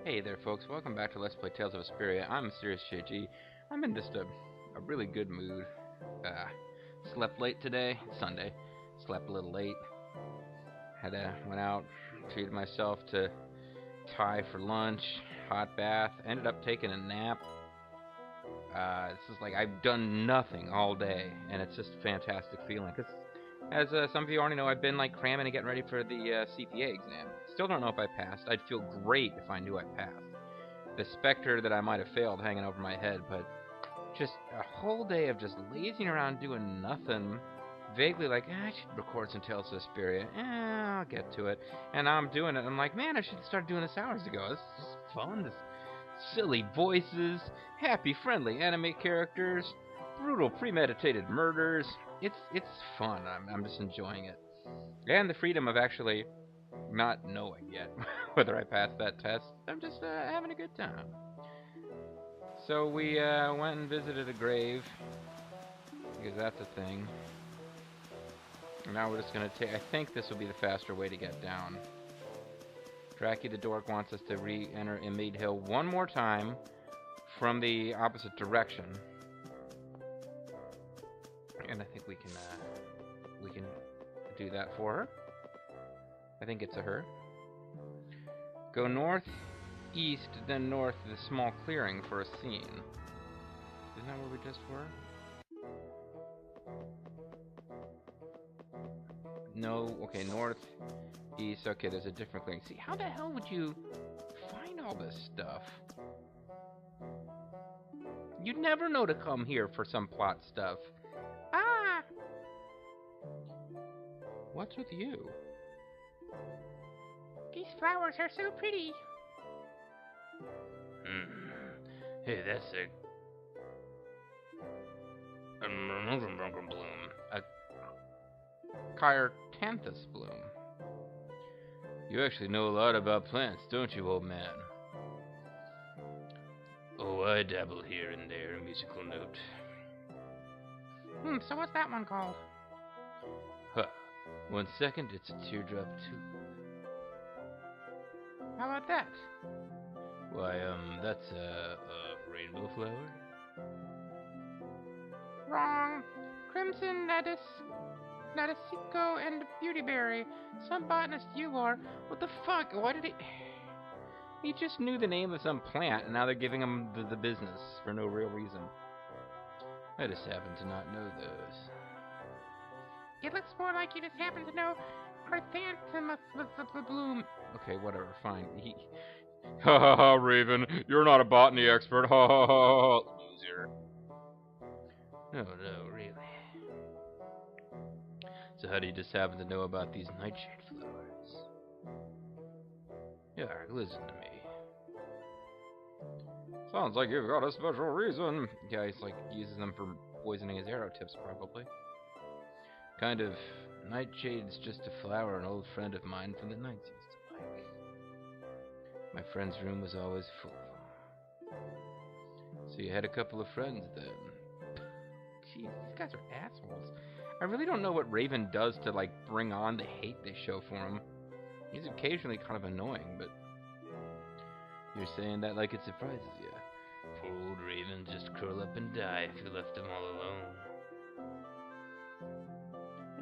Hey there, folks. Welcome back to Let's Play Tales of Vesperia. I'm MysteriousJG. I'm in just a really good mood. Slept late today. It's Sunday. Slept a little late. Went out, treated myself to Thai for lunch, hot bath. Ended up taking a nap. This is like I've done nothing all day, and it's just a fantastic feeling. Cause as some of you already know, I've been like cramming and getting ready for the CPA exam. Still don't know if I passed. I'd feel great if I knew I passed. The specter that I might have failed hanging over my head, but just a whole day of just lazing around doing nothing. Vaguely like, I should record some Tales of Vesperia. I'll get to it. And I'm doing it. I'm like, man, I should start doing this hours ago. This is fun. This silly voices, happy, friendly anime characters, brutal, premeditated murders. It's fun. I'm just enjoying it. And the freedom of actually not knowing yet whether I passed that test. I'm just having a good time. So we went and visited a grave, because that's a thing. And now we're just going to take... I think this will be the faster way to get down. Draki the Dork wants us to re-enter Imade Hill one more time from the opposite direction. And I think we can do that for her. I think it's a her. Go northeast, then north to the small clearing for a scene. Isn't that where we just were? No, okay, northeast. Okay, there's a different clearing. See, how the hell would you find all this stuff? You'd never know to come here for some plot stuff. Ah! What's with you? These flowers are so pretty. Hey, that's a bloom. A Chirtanthus bloom. You actually know a lot about plants, don't you, old man? Oh, I dabble here and there, a musical note. So what's that one called? Huh. 1 second, it's a teardrop too. How about that? Why, that's a rainbow flower? Wrong. Crimson Nadesico and Beautyberry. Some botanist you are. What the fuck? Why did he... He just knew the name of some plant, and now they're giving him the business for no real reason. I just happen to not know those. It looks more like you just happen to know Chrysanthemum bloom. Okay, whatever, fine. Ha ha ha, Raven, you're not a botany expert. Ha ha ha, loser. No, really. So how do you just happen to know about these nightshade flowers? Yeah, listen to me. Sounds like you've got a special reason. Yeah, he's like uses them for poisoning his arrow tips, probably. Kind of. Nightshade's just a flower an old friend of mine from the nights used to like. My friend's room was always full of them. So you had a couple of friends then. Jeez, these guys are assholes. I really don't know what Raven does to like bring on the hate they show for him. He's occasionally kind of annoying, but you're saying that like it surprises you. Poor old Raven just curl up and die if you left him all alone.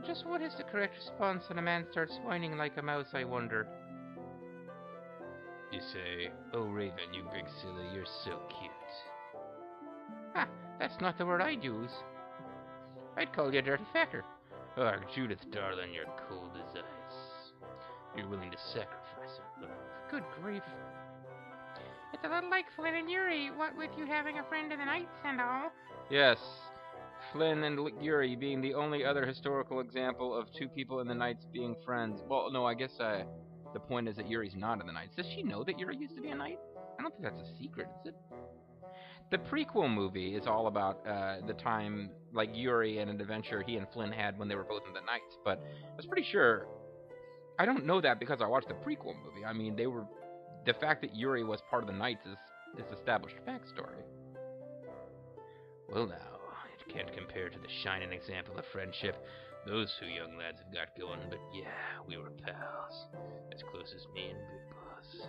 Just what is the correct response when a man starts whining like a mouse, I wonder? You say, oh Raven, you big silly, you're so cute. Ha, that's not the word I'd use. I'd call you a dirty fecker. Oh, Judith, darling, you're cold as ice. You're willing to sacrifice her love. Good grief. It's a little like Flynn and Yuri, what with you having a friend in the nights and all. Yes. Flynn and Yuri being the only other historical example of two people in the Knights being friends. Well, no, I guess the point is that Yuri's not in the Knights. Does she know that Yuri used to be a Knight? I don't think that's a secret, is it? The prequel movie is all about the time, like, Yuri and an adventure he and Flynn had when they were both in the Knights. But I was pretty sure... I don't know that because I watched the prequel movie. I mean, they were... The fact that Yuri was part of the Knights is established backstory. Well, now... Can't compare to the shining example of friendship those two young lads have got going, but yeah, we were pals. As close as me and Big Boss.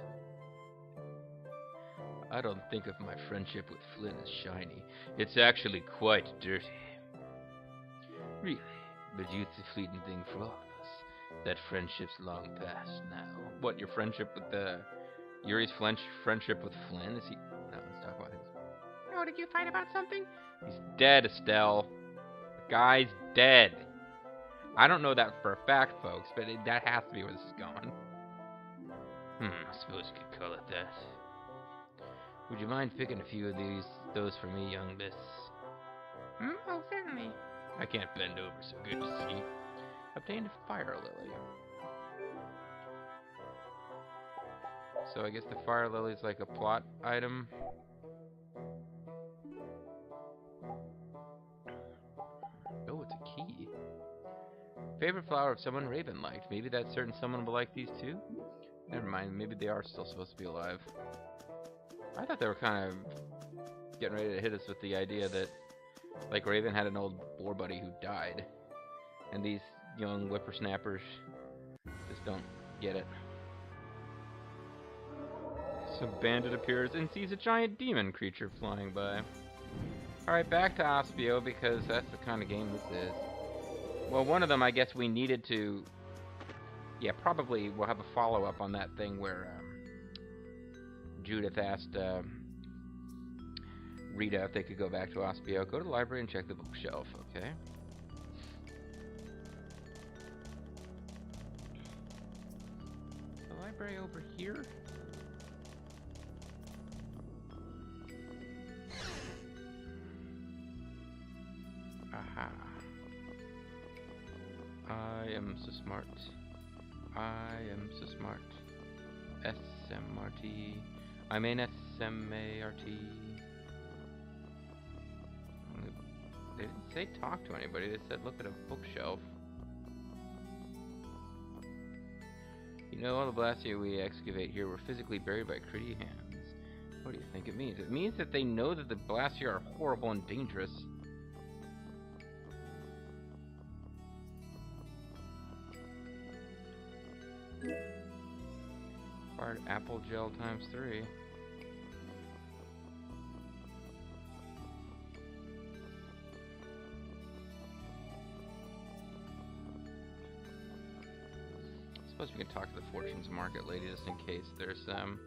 I don't think of my friendship with Flynn as shiny. It's actually quite dirty. Really, but youth's a fleeting thing for all of us. That friendship's long past now. What, your friendship with Yuri's friendship with Flynn? Is he... No, let's talk about his... Oh, did you fight about something? He's dead, Estelle. The guy's dead. I don't know that for a fact, folks, but that has to be where this is going. I suppose you could call it that. Would you mind picking a few of those for me, young miss? Oh, certainly. I can't bend over, so good to see. Obtained a fire lily. So I guess the fire lily is like a plot item. Oh, it's a key. Favorite flower of someone Raven liked. Maybe that certain someone will like these too? Never mind, maybe they are still supposed to be alive. I thought they were kind of getting ready to hit us with the idea that, like, Raven had an old boar buddy who died. And these young whippersnappers just don't get it. So Bandit appears and sees a giant demon creature flying by. Alright, back to Aspio, because that's the kind of game this is. Well, one of them, I guess we needed to... Yeah, probably we'll have a follow-up on that thing where Judith asked Rita if they could go back to Aspio. Go to the library and check the bookshelf, okay? The library over here? Aha. I am so smart. I am so smart. SMRT. I'm an SMART. They didn't say talk to anybody. They said look at a bookshelf. You know, all the Blastia we excavate here were physically buried by gritty hands. What do you think it means? It means that they know that the Blastia are horrible and dangerous. Required apple gel ×3. I suppose we can talk to the Fortune's Market lady just in case there's some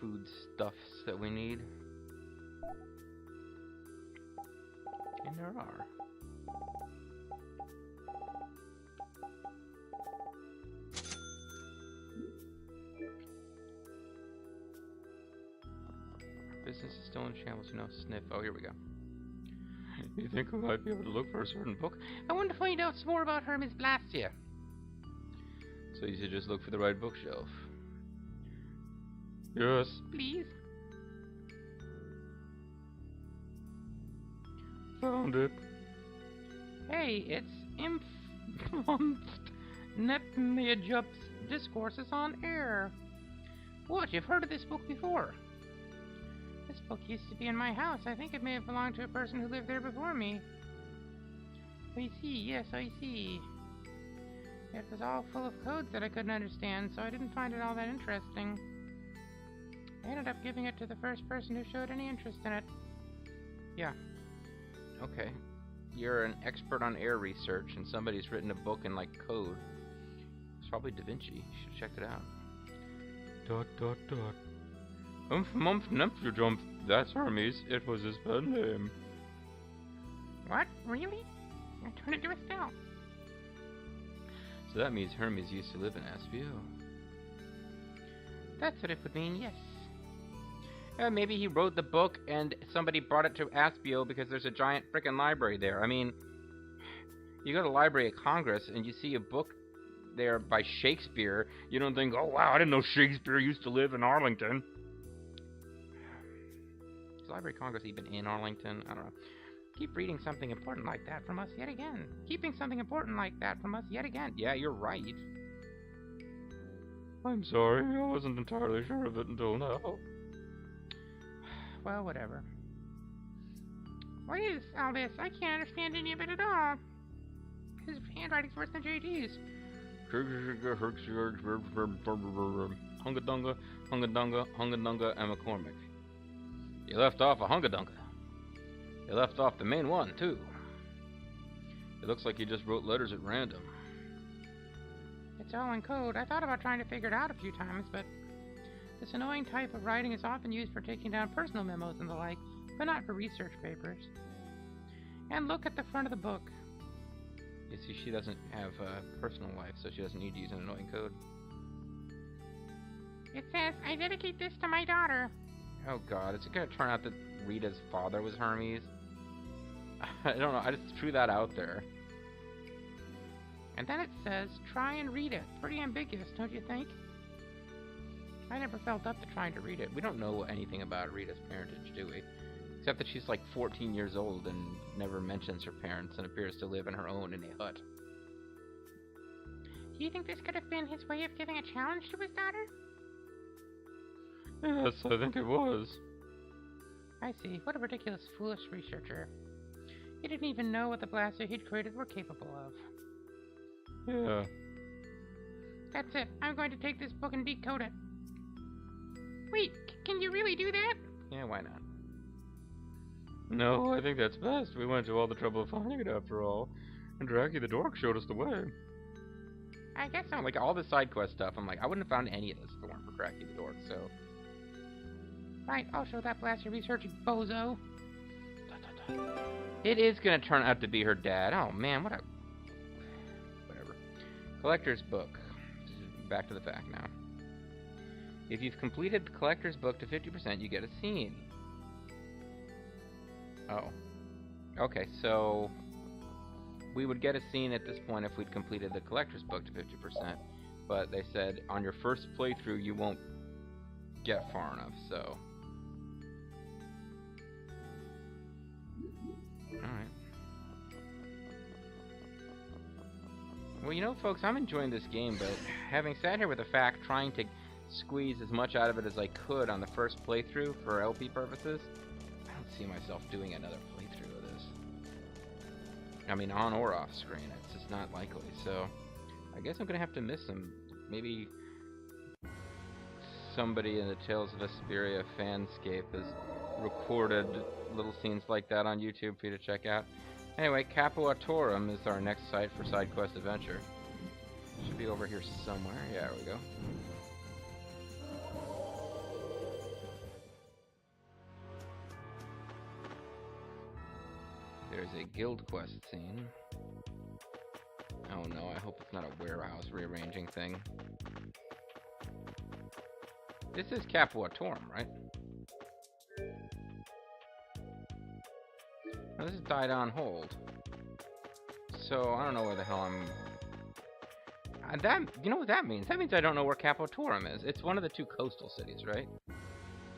food stuffs that we need. And there are. Business is still in shambles, you know, sniff. Oh, here we go. You think we might be able to look for a certain book? I want to find out some more about Hermes Blastia. So you should just look for the right bookshelf. Yes. Please. Found it. Hey, it's Nepmiajup's Discourses on Air. What, you've heard of this book before? This book used to be in my house. I think it may have belonged to a person who lived there before me. I see, yes, I see. It was all full of codes that I couldn't understand, so I didn't find it all that interesting. I ended up giving it to the first person who showed any interest in it. Yeah. Okay. You're an expert on air research, and somebody's written a book in, like, code. It's probably Da Vinci. You should have checked it out. ... Jump. That's Hermes. It was his pen name. What? Really? I turned it to a spell. So that means Hermes used to live in Aspio. That's what it would mean, yes. Maybe he wrote the book and somebody brought it to Aspio because there's a giant frickin' library there. I mean, you go to the Library of Congress and you see a book there by Shakespeare. You don't think, oh wow, I didn't know Shakespeare used to live in Arlington. Is Library of Congress even in Arlington? I don't know. Keep reading something important like that from us yet again. Keeping something important like that from us yet again. Yeah, you're right. I'm sorry, I wasn't entirely sure of it until now. Well, whatever. What is all this? I can't understand any of it at all. His handwriting's worse than JD's. Hungadunga, Hungadunga, Hungadunga, and McCormick. You left off a Hungadunga. You left off the main one, too. It looks like you just wrote letters at random. It's all in code. I thought about trying to figure it out a few times, but this annoying type of writing is often used for taking down personal memos and the like, but not for research papers. And look at the front of the book. You see, she doesn't have a personal life, so she doesn't need to use an annoying code. It says, I dedicate this to my daughter. Oh god, is it going to turn out that Rita's father was Hermes? I don't know, I just threw that out there. And then it says, try and read it. Pretty ambiguous, don't you think? I never felt up to trying to read it. We don't know anything about Rita's parentage, do we? Except that she's like 14 years old and never mentions her parents and appears to live on her own in a hut. Do you think this could have been his way of giving a challenge to his daughter? Yes, I think it was. I see. What a ridiculous, foolish researcher. He didn't even know what the blaster he'd created were capable of. Yeah. That's it. I'm going to take this book and decode it. Wait, can you really do that? Yeah, why not? No, I think that's best. We went to all the trouble of finding it after all. And Draggy the Dork showed us the way. I guess so. Like, all the side quest stuff, I'm like, I wouldn't have found any of this if it weren't for Cracky the Dork, so... Right, I'll show that blaster researching bozo. It is gonna turn out to be her dad. Oh, man, what a... Whatever. Collector's Book. Back to the fact now. If you've completed the Collector's Book to 50%, you get a scene. Oh. Okay, so... we would get a scene at this point if we'd completed the Collector's Book to 50%. But they said on your first playthrough you won't get far enough, so... Alright. Well, you know, folks, I'm enjoying this game, but having sat here with the fact trying to squeeze as much out of it as I could on the first playthrough for LP purposes, I don't see myself doing another playthrough of this. I mean, on or off screen. It's just not likely, so I guess I'm gonna have to miss some. Maybe somebody in the Tales of Vesperia fanscape has recorded little scenes like that on YouTube for you to check out. Anyway, Capuatorum is our next site for side quest adventure. Should be over here somewhere. Yeah, there we go. There's a guild quest scene. Oh no, I hope it's not a warehouse rearranging thing. This is Capuatorum, right? No, this is died on hold. So I don't know where the hell I'm. You know what that means? That means I don't know where Capuatorum is. It's one of the two coastal cities, right?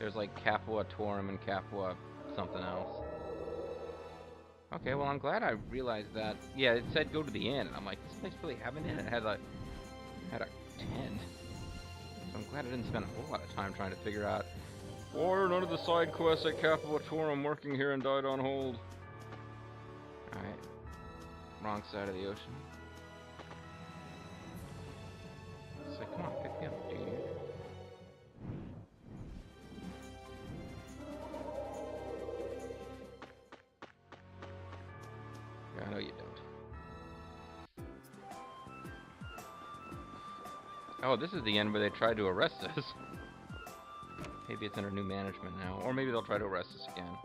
There's like Capuatorum and Capua something else. Okay, well I'm glad I realized that. Yeah, it said go to the inn, and I'm like, this place really have an inn. It had a tent. So I'm glad I didn't spend a whole lot of time trying to figure out why are none of the side quests at Capuatorum working here and died on hold. Alright. Wrong side of the ocean. It's like, come on, pick me up, dude. Yeah, I know you don't. Oh, this is the end where they tried to arrest us. Maybe it's under new management now, or maybe they'll try to arrest us again.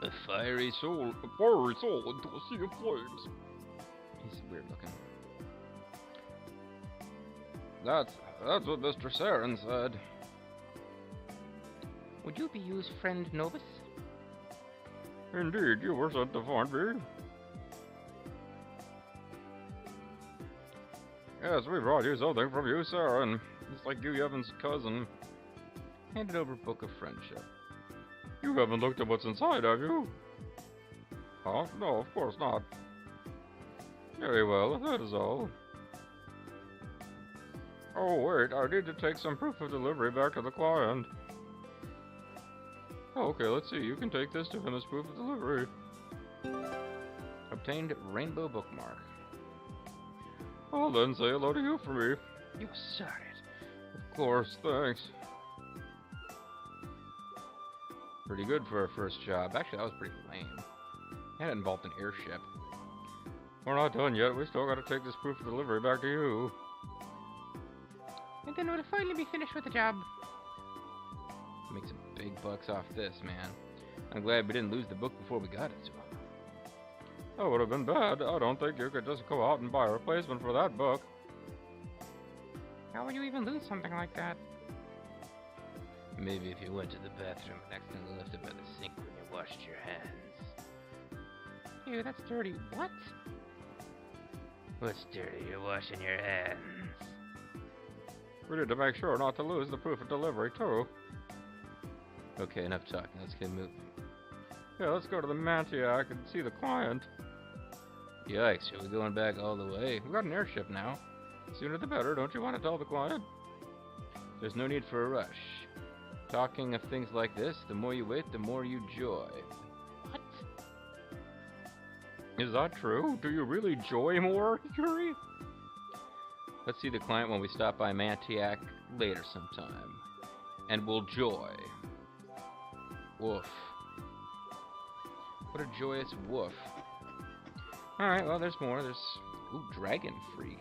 A fiery soul into a sea of flames. He's weird looking. That's what Mr. Saren said. Would you be used, friend Novus? Indeed, you were sent to find me. Yes, we brought you something from you, Saren. It's like you Evan's cousin. Handed over Book of Friendship. You haven't looked at what's inside, have you? Huh? No, of course not. Very well, if that is all. Oh, wait, I need to take some proof of delivery back to the client. Okay, let's see. You can take this to him as proof of delivery. obtained rainbow bookmark. Well then, say hello to you for me. You said it. Of course, thanks. Pretty good for our first job. Actually, that was pretty lame. That involved an airship. We're not done yet. We still gotta take this proof of delivery back to you. And then we'll finally be finished with the job. Make some big bucks off this, man. I'm glad we didn't lose the book before we got it to him. That would have been bad. I don't think you could just go out and buy a replacement for that book. How would you even lose something like that? Maybe if you went to the bathroom and accidentally left it by the sink when you washed your hands. Ew, that's dirty. What? What's dirty? You're washing your hands. We need to make sure not to lose the proof of delivery, too. Okay, enough talking. Let's get moving. Yeah, let's go to the Mantiac and see the client. Yikes, are we going back all the way? We've got an airship now. Sooner the better, don't you want to tell the client? There's no need for a rush. Talking of things like this, the more you wait, the more you joy. What? Is that true? Do you really joy more, Yuri? Let's see the client when we stop by Mantiac later sometime. And we'll joy. Woof. What a joyous woof. Alright, well, there's more. There's... Ooh, Dragon Freak.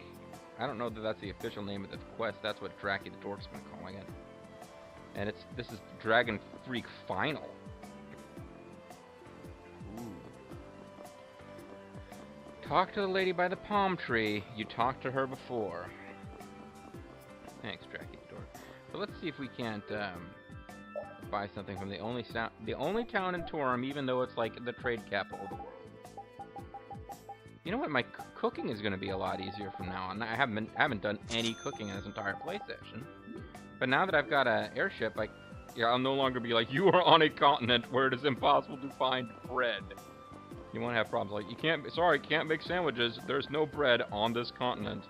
I don't know that that's the official name of the quest. That's what Dracky the Dork's been calling it. And this is Dragon Freak Final. Ooh. Talk to the lady by the palm tree. You talked to her before. Thanks, Dracky the Dork. So let's see if we can't buy something from the only town in Torum, even though it's like the trade capital of the world. You know what? My cooking is going to be a lot easier from now on. I haven't done any cooking in this entire play session. But now that I've got an airship, I'll no longer be like, you are on a continent where it is impossible to find bread. You won't have problems like, can't make sandwiches. There's no bread on this continent.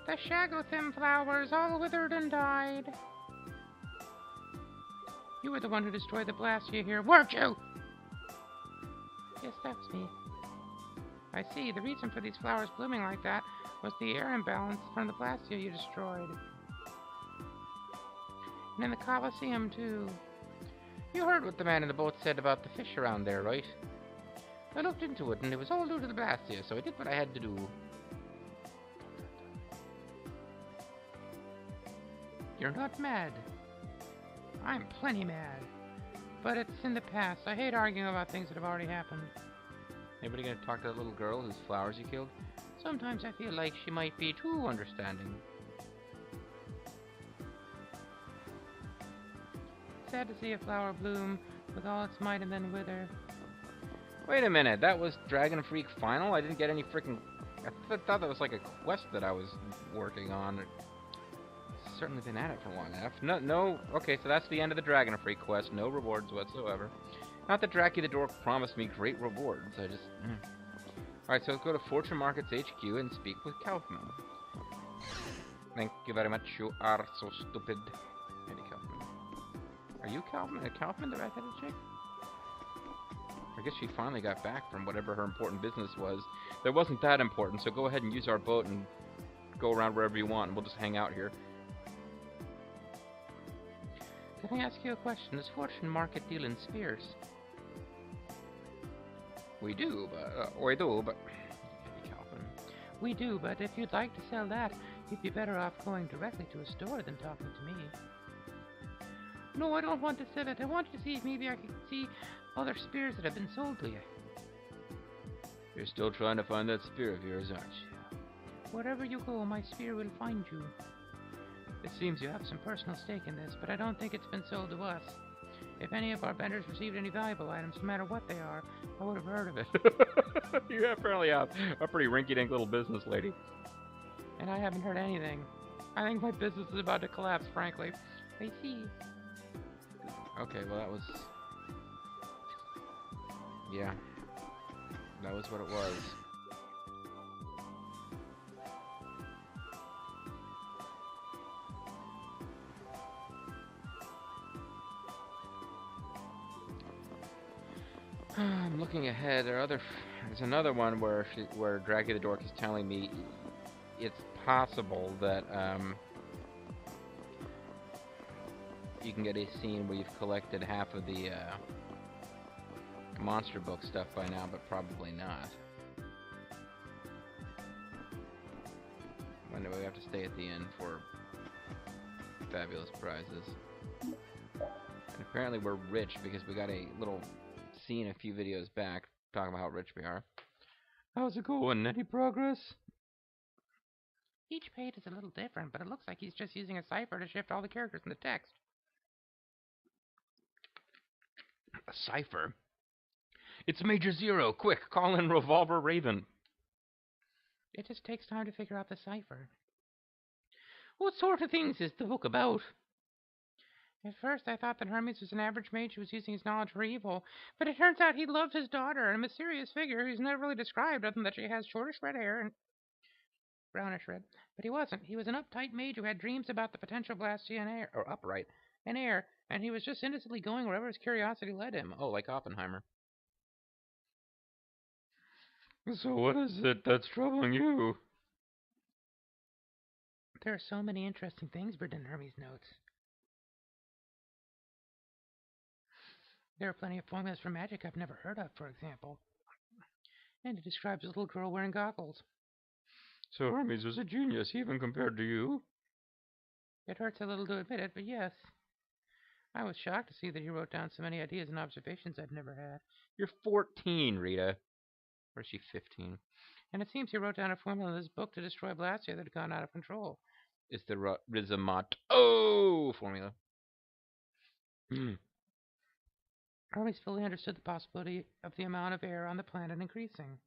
The shagothim flowers all withered and died. You were the one who destroyed the Blastia here, weren't you? Yes, that was me. I see. The reason for these flowers blooming like that was the air imbalance from the Blastia you destroyed. And in the Colosseum, too. You heard what the man in the boat said about the fish around there, right? I looked into it, and it was all due to the Blastia, so I did what I had to do. You're not mad. I'm plenty mad. But it's in the past. I hate arguing about things that have already happened. Anybody gonna talk to that little girl whose flowers you killed? Sometimes I feel like she might be too understanding. Sad to see a flower bloom with all its might and then wither. Wait a minute, that was Dragon Freak Final? I didn't get any freaking... I thought that was like a quest that I was working on. Certainly been at it for long enough. No, okay, so that's the end of the Dragon Freak quest. No rewards whatsoever. Not that Dracky the Dork promised me great rewards. I just... Alright, so let's go to Fortune Markets HQ and speak with Kaufman. Thank you very much. You are so stupid. Eddie Kaufman. Are you Kaufman? Kaufman, the red-headed chick? I guess she finally got back from whatever her important business was. That wasn't that important, so go ahead and use our boat and go around wherever you want, and we'll just hang out here. Can I ask you a question? Does Fortune Market deal in spears? We do, but... We do, but if you'd like to sell that, you'd be better off going directly to a store than talking to me. No, I don't want to sell it. I want to see if maybe I can see other spears that have been sold to you. You're still trying to find that spear of yours, aren't you? Wherever you go, my spear will find you. It seems you have some personal stake in this, but I don't think it's been sold to us. If any of our vendors received any valuable items, no matter what they are, I would have heard of it. You apparently have a pretty rinky-dink little business, lady. And I haven't heard anything. I think my business is about to collapse, frankly. I see. Okay, well that was... Yeah. That was what it was. I'm looking ahead. There's another one where Draggy the Dork is telling me it's possible that you can get a scene where you've collected half of the monster book stuff by now, but probably not. When do we have to stay at the end for fabulous prizes? And apparently we're rich because we got a little scene a few videos back talking about how rich we are. How's it going? Any progress? Each page is a little different, but it looks like he's just using a cipher to shift all the characters in the text. A cipher? It's Major Zero! Quick, call in Revolver Raven! It just takes time to figure out the cipher. What sort of things is the book about? At first, I thought that Hermes was an average mage who was using his knowledge for evil, but it turns out he loved his daughter, a mysterious figure who's never really described other than that she has shortish red hair and brownish red. But he wasn't. He was an uptight mage who had dreams about the potential Blastia and air, or upright, and air, and he was just innocently going wherever his curiosity led him. Oh, like Oppenheimer. So what is it that's troubling you? There are so many interesting things written in Hermes' notes. There are plenty of formulas for magic I've never heard of, for example. And it describes a little girl wearing goggles. So Hermes was a genius, even compared to you? It hurts a little to admit it, but yes. I was shocked to see that he wrote down so many ideas and observations I'd never had. You're 14, Rita. Or is she 15? And it seems he wrote down a formula in this book to destroy Blastia that had gone out of control. It's the Rizamoto formula. Hermes fully understood the possibility of the amount of air on the planet increasing.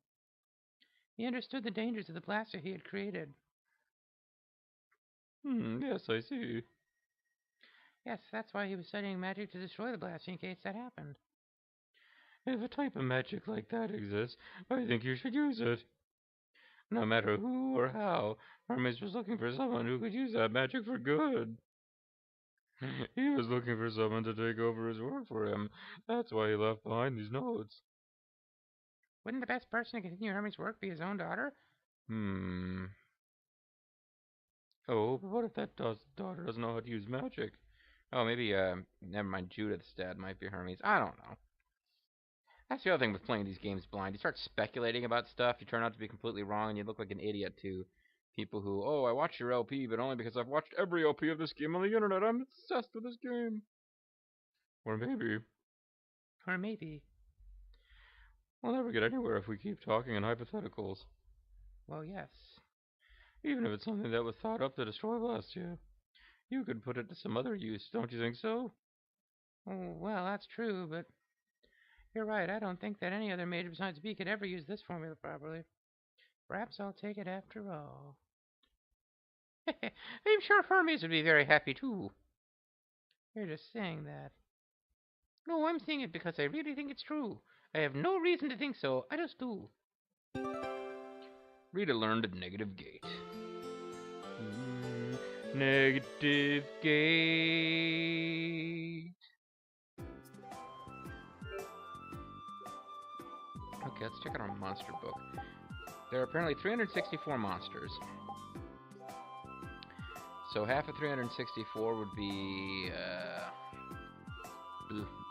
He understood the dangers of the Blastia he had created. Yes, I see. Yes, that's why he was studying magic to destroy the Blastia in case that happened. If a type of magic like that exists, I think you should use it. No matter who or how, Hermes was looking for someone who could use that magic for good. He was looking for someone to take over his work for him. That's why he left behind these notes. Wouldn't the best person to continue Hermes' work be his own daughter? Oh, but what if that daughter doesn't know how to use magic? Oh, maybe, never mind, Judith's dad might be Hermes. I don't know. That's the other thing with playing these games blind. You start speculating about stuff, you turn out to be completely wrong, and you look like an idiot to people who, oh, I watched your LP, but only because I've watched every LP of this game on the internet. I'm obsessed with this game. Or maybe. Or maybe. We'll never get anywhere if we keep talking in hypotheticals. Well, yes. Even if it's something that was thought up to destroy Blastia. You could put it to some other use, don't you think so? Oh, well, that's true, but you're right. I don't think that any other mage besides me could ever use this formula properly. Perhaps I'll take it after all. I'm sure Hermes would be very happy too. You're just saying that. No, I'm saying it because I really think it's true. I have no reason to think so. I just do. Rita learned a negative gate. Negative gate. Okay, let's check out our monster book. There are apparently 364 monsters. So half of 364 would be,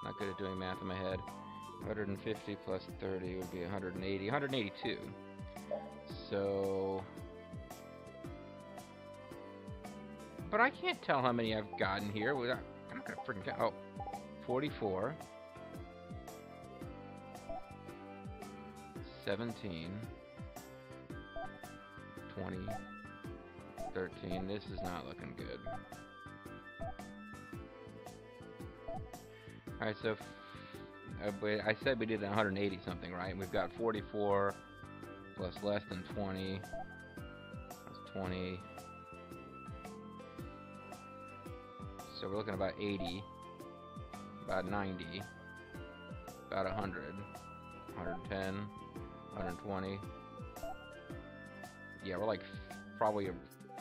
not good at doing math in my head. 150 plus 30 would be 180. 182. So... But I can't tell how many I've gotten here. I'm not gonna freaking count. Oh, 44. 17. 20. 13. This is not looking good. Alright, so... I said we did 180 something, right? We've got 44 plus less than 20 plus 20. So we're looking about 80, about 90, about 100, 110, 120. Yeah, we're like probably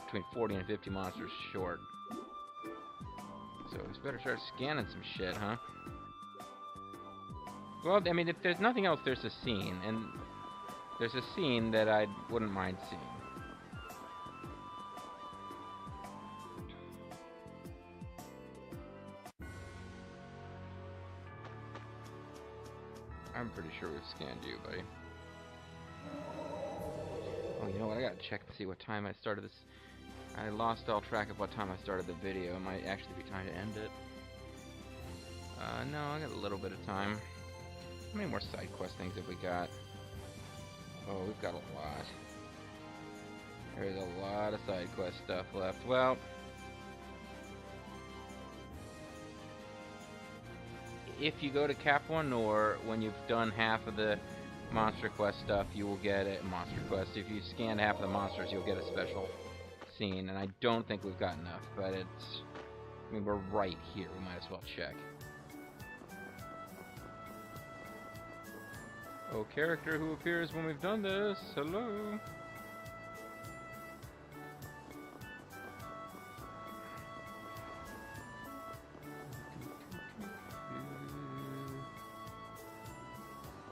between 40 and 50 monsters short. So we better start scanning some shit, huh? Well, I mean, if there's nothing else, there's a scene, and there's a scene that I wouldn't mind seeing. I'm pretty sure we've scanned you, buddy. Oh, you know what? I gotta check to see what time I started this. I lost all track of what time I started the video. It might actually be time to end it. No, I got a little bit of time. How many more side quest things have we got? Oh, we've got a lot. There's a lot of side quest stuff left. Well, if you go to Cap 1 Nor, when you've done half of the Monster Quest stuff, you will get a Monster Quest. If you scan half of the monsters, you'll get a special scene. And I don't think we've got enough, but it's... I mean, we're right here. We might as well check. Oh, character who appears when we've done this. Hello.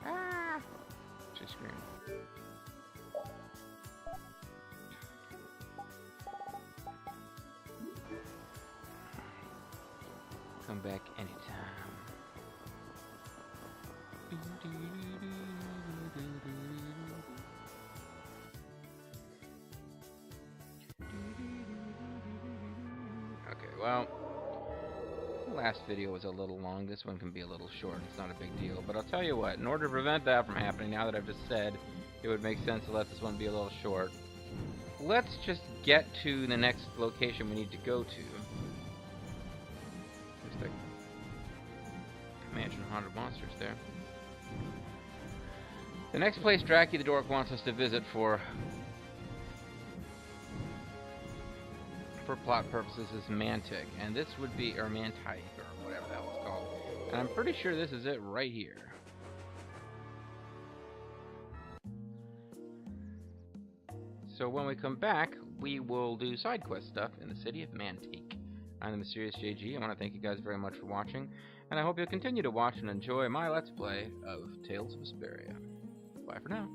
Ah! She's screaming. Come back anytime. Okay, well, the last video was a little long. This one can be a little short. It's not a big deal. But I'll tell you what, in order to prevent that from happening, now that I've just said it would make sense to let this one be a little short, let's just get to the next location we need to go to. There's the mansion of haunted monsters there. The next place Draki the Dork wants us to visit for plot purposes is Mantic, and this would be, or Mantike, or whatever that was called. And I'm pretty sure this is it right here. So when we come back, we will do side quest stuff in the city of Mantique. I'm the MysteriousJG. I want to thank you guys very much for watching, and I hope you'll continue to watch and enjoy my Let's Play of Tales of Vesperia. Bye for now.